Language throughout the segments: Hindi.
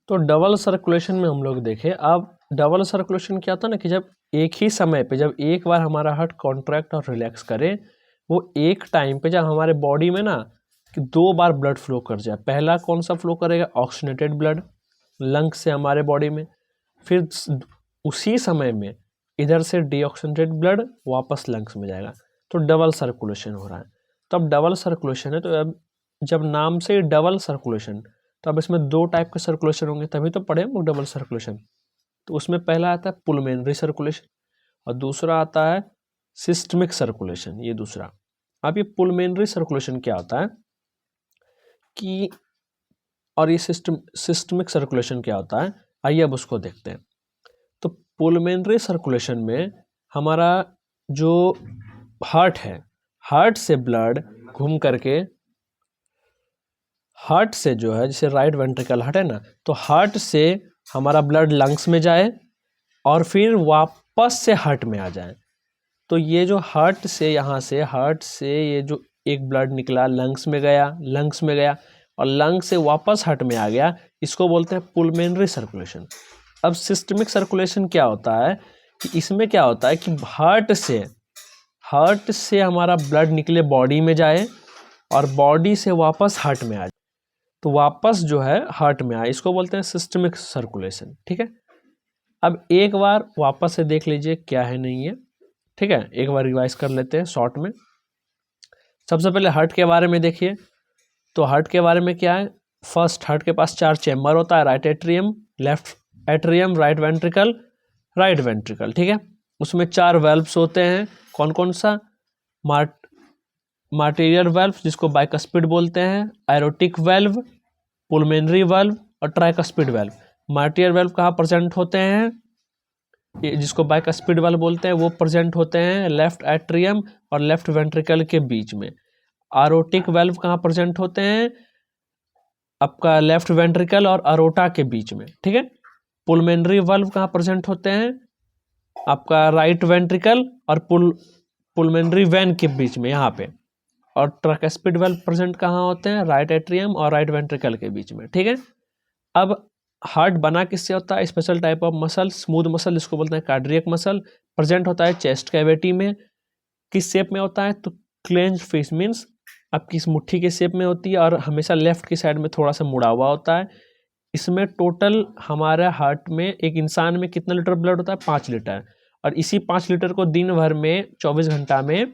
तो डबल सर्कुलेशन में हम लोग देखें, अब डबल सर्कुलेशन क्या होता है ना कि जब एक ही समय पे, जब एक बार हमारा हार्ट कॉन्ट्रैक्ट और रिलैक्स करे, वो एक टाइम पे जब हमारे बॉडी में ना कि 2 बार ब्लड फ्लो कर जाए। पहला कौन सा फ्लो करेगा? ऑक्सीजनेटेड ब्लड लंग्स से हमारे बॉडी में, फिर उसी समय में इधर से डीऑक्सीजनेटेड ब्लड वापस लंग्स में जाएगा। तो डबल सर्कुलेशन हो रहा है। तो अब डबल सर्कुलेशन है, तो अब जब नाम से डबल सर्कुलेशन, तो अब इसमें 2 टाइप के सर्कुलेशन होंगे, तभी तो पढ़े हम लोग डबल सर्कुलेशन। तो उसमें पहला आता है पुलमेनरी सर्कुलेशन और दूसरा आता है सिस्टमिक सर्कुलेशन, ये दूसरा। अब ये पुलमेनरी सर्कुलेशन क्या होता है कि, और ये सिस्टमिक सर्कुलेशन क्या होता है, आइए अब उसको देखते हैं। तो पुलमेनरी सर्कुलेशन में हमारा जो हार्ट है, हार्ट से ब्लड घूम करके, हार्ट से जो है, जैसे राइट वेंट्रिकल हार्ट है ना, तो हार्ट से हमारा ब्लड लंग्स में जाए और फिर वापस से हार्ट में आ जाए। तो ये जो हार्ट से, यहाँ से हार्ट से ये जो एक ब्लड निकला लंग्स में गया, लंग्स में गया और लंग्स से वापस हार्ट में आ गया, इसको बोलते हैं पुलमेनरी सर्कुलेशन। अब सिस्टमिक सर्कुलेशन क्या होता है कि इसमें क्या होता है कि हार्ट से हमारा ब्लड निकले बॉडी में जाए और बॉडी से वापस हार्ट में आ जाए, तो वापस जो है हार्ट में आए, इसको बोलते हैं सिस्टमिक सर्कुलेशन। ठीक है, अब एक बार वापस से देख लीजिए क्या है नहीं है। ठीक है, एक बार रिवाइज कर लेते हैं शॉर्ट में। सबसे पहले हार्ट के बारे में देखिए। तो हार्ट के बारे में क्या है, फर्स्ट हार्ट के पास 4 चैम्बर होता है, right atrium, left atrium, right ventricle, right ventricle. ठीक है, उसमें 4 वेल्व्स होते हैं, कौन कौन सा? मार्टीरियल वाल्व जिसको बाइकस्पिड बोलते हैं, एरोटिक वाल्व, पुलमेनरी वाल्व और ट्राइकस्पिड वाल्व। मार्टीरियल वाल्व कहाँ प्रेजेंट होते हैं, जिसको बाइकस्पिड वाल्व बोलते हैं, वो प्रेजेंट होते हैं लेफ्ट एट्रियम और लेफ्ट वेंट्रिकल के बीच में। एरोटिक वाल्व कहाँ प्रेजेंट होते हैं, आपका लेफ्ट वेंट्रिकल और अरोटा के बीच में। ठीक है, पुलमेनरी वाल्व कहाँ प्रेजेंट होते हैं, आपका राइट वेंट्रिकल और पुलमेनरी वेन के बीच में, यहाँ पे। और ट्राइकस्पिड वाल्व प्रेजेंट कहाँ होते हैं, राइट एट्रियम और राइट वेंट्रिकल के बीच में। ठीक है, अब हार्ट बना किससे होता है? Special type of muscle, smooth muscle जिसको बोलते हैं कार्डियक मसल, प्रेजेंट होता है चेस्ट कैविटी में। किस शेप में होता है? तो क्लेंज फिस्ट मीन्स आपकी इस मुट्ठी के शेप में होती है और हमेशा लेफ्ट की साइड में थोड़ा सा मुड़ा हुआ होता है। इसमें टोटल हमारे हार्ट में, एक इंसान में कितना लीटर ब्लड होता है? 5 लीटर। और इसी 5 लीटर को दिन भर में 24 घंटा में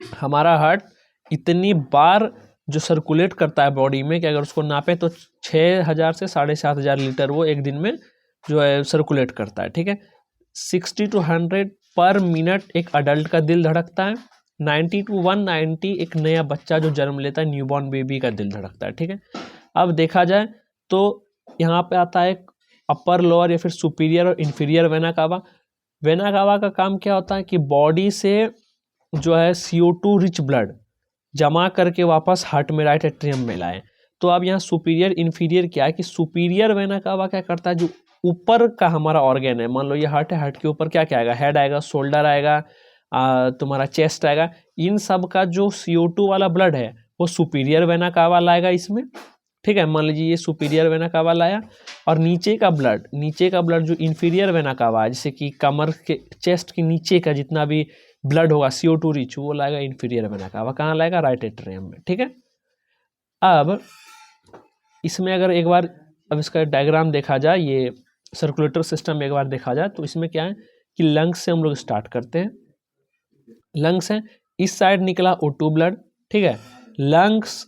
हमारा हार्ट इतनी बार जो सर्कुलेट करता है बॉडी में कि अगर उसको नापे तो 6000 से 7500 लीटर वो एक दिन में जो है सर्कुलेट करता है। ठीक है, 60 to 100 पर मिनट एक अडल्ट का दिल धड़कता है, 90 to 190 एक नया बच्चा जो जन्म लेता है, न्यूबॉर्न बेबी का दिल धड़कता है। ठीक है, अब देखा जाए तो यहाँ पे आता है अपर, लोअर या फिर सुपीरियर और inferior vena cava. Vena cava का काम क्या होता है कि बॉडी से जो है CO2 रिच ब्लड जमा करके वापस हार्ट में, राइट एट्रियम में लाए। तो अब यहाँ सुपीरियर इन्फीरियर क्या है कि सुपीरियर वेना कावा क्या करता है, जो ऊपर का हमारा ऑर्गन है, मान लो ये हार्ट है, हार्ट के ऊपर क्या क्या आएगा? हेड आएगा, शोल्डर आएगा, तुम्हारा चेस्ट आएगा। इन सब का जो CO2 वाला ब्लड है वो सुपीरियर वेना कावा लाएगा इसमें। ठीक है, मान लीजिए ये सुपीरियर वेना कावा लाया, और नीचे का ब्लड जो इन्फीरियर वेना कावा है, जैसे कि कमर के, चेस्ट के नीचे का जितना भी ब्लड होगा CO2 रिच, वो लाएगा इन्फीरियर वेना कावा। कहाँ लाएगा? राइट एट्रियम में। ठीक है, अब इसमें अगर एक बार अब इसका डायग्राम देखा जाए, ये सर्कुलेटर सिस्टम एक बार देखा जाए, तो इसमें क्या है कि लंग्स से हम लोग स्टार्ट करते हैं। लंग्स है, इस साइड निकला O2 ब्लड। ठीक है, लंग्स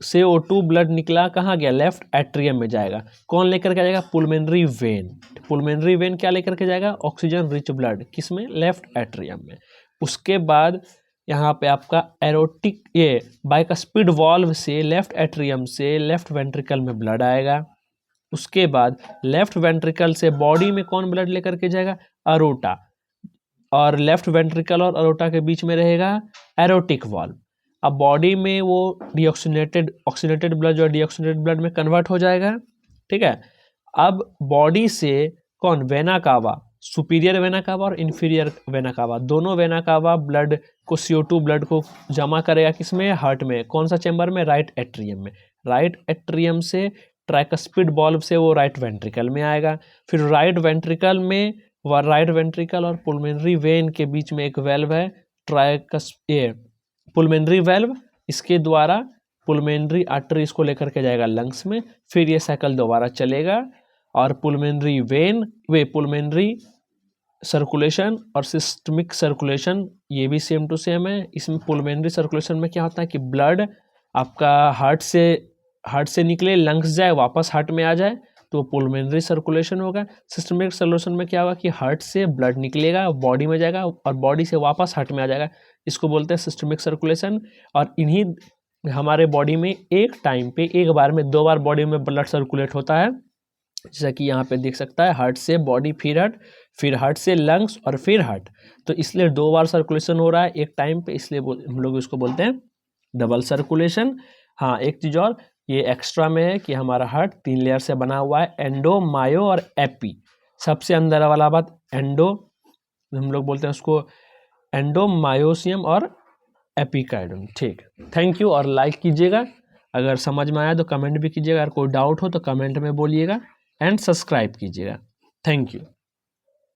से O2 ब्लड निकला, कहाँ गया? लेफ्ट एट्रियम में जाएगा। कौन लेकर के जाएगा? पुलमेनरी वेन। पुलमेनरी वेन क्या लेकर के जाएगा? Oxygen rich blood. किसमें? लेफ्ट एट्रियम में। उसके बाद यहाँ पे आपका एरोटिक, ये बाइकस्पिड वाल्व से लेफ्ट एट्रियम से लेफ्ट वेंट्रिकल में ब्लड आएगा। उसके बाद लेफ्ट वेंट्रिकल से बॉडी में कौन ब्लड लेकर के जाएगा? अरोटा। और लेफ्ट वेंट्रिकल और अरोटा के बीच में रहेगा एरोटिक वाल्व। अब बॉडी में वो ऑक्सीजनेटेड ब्लड जो है डीऑक्सीजनेटेड ब्लड में कन्वर्ट हो जाएगा। ठीक है, अब बॉडी से कौन? Vena cava, superior vena cava और इन्फीरियर वेना कावा, दोनों वेना कावा ब्लड को, CO2 ब्लड को जमा करेगा किसमें? हार्ट में। कौन सा चैम्बर में? राइट एट्रियम में। राइट एट्रियम से ट्राइकस्पिड वाल्व से वो राइट वेंट्रिकल में आएगा। फिर राइट वेंट्रिकल में राइट वेंट्रिकल और पुलमेनरी वेन के बीच में एक वेल्व है पुलमेनरी वेल्व, इसके द्वारा पुलमेनरी आर्टरी इसको लेकर के जाएगा लंग्स में। फिर ये साइकिल दोबारा चलेगा और पुलमेनरी वेन पुलमेनरी सर्कुलेशन और सिस्टमिक सर्कुलेशन ये भी सेम टू सेम है। इसमें पुलमेनरी सर्कुलेशन में क्या होता है कि ब्लड आपका हार्ट से निकले, लंग्स जाए, वापस हार्ट में आ जाए, तो पुलमेनरी सर्कुलेशन होगा। सिस्टमिक सर्कुलेशन में क्या होगा कि हार्ट से ब्लड निकलेगा, बॉडी में जाएगा और बॉडी से वापस हार्ट में आ जाएगा, इसको बोलते हैं सिस्टमिक सर्कुलेशन। और इन्हीं हमारे बॉडी में एक टाइम पे एक बार में 2 बार बॉडी में ब्लड सर्कुलेट होता है, जैसा कि यहाँ पे देख सकता है, हार्ट से बॉडी, फिर हार्ट से लंग्स और फिर हार्ट। तो इसलिए 2 बार सर्कुलेशन हो रहा है एक टाइम पे, इसलिए हम लोग इसको बोलते हैं डबल सर्कुलेशन। हाँ, एक चीज़ और ये एक्स्ट्रा में है कि हमारा हार्ट 3 लेयर से बना हुआ है, एंडो, मायो और एपी। सबसे अंदर वाला बात एंडो, हम लोग बोलते हैं उसको एंडो, मायोसियम और एपिकाइडम। ठीक, थैंक यू। और लाइक कीजिएगा, अगर समझ में आया तो कमेंट भी कीजिएगा, अगर कोई डाउट हो तो कमेंट में बोलिएगा, एंड सब्सक्राइब कीजिएगा। Thank you.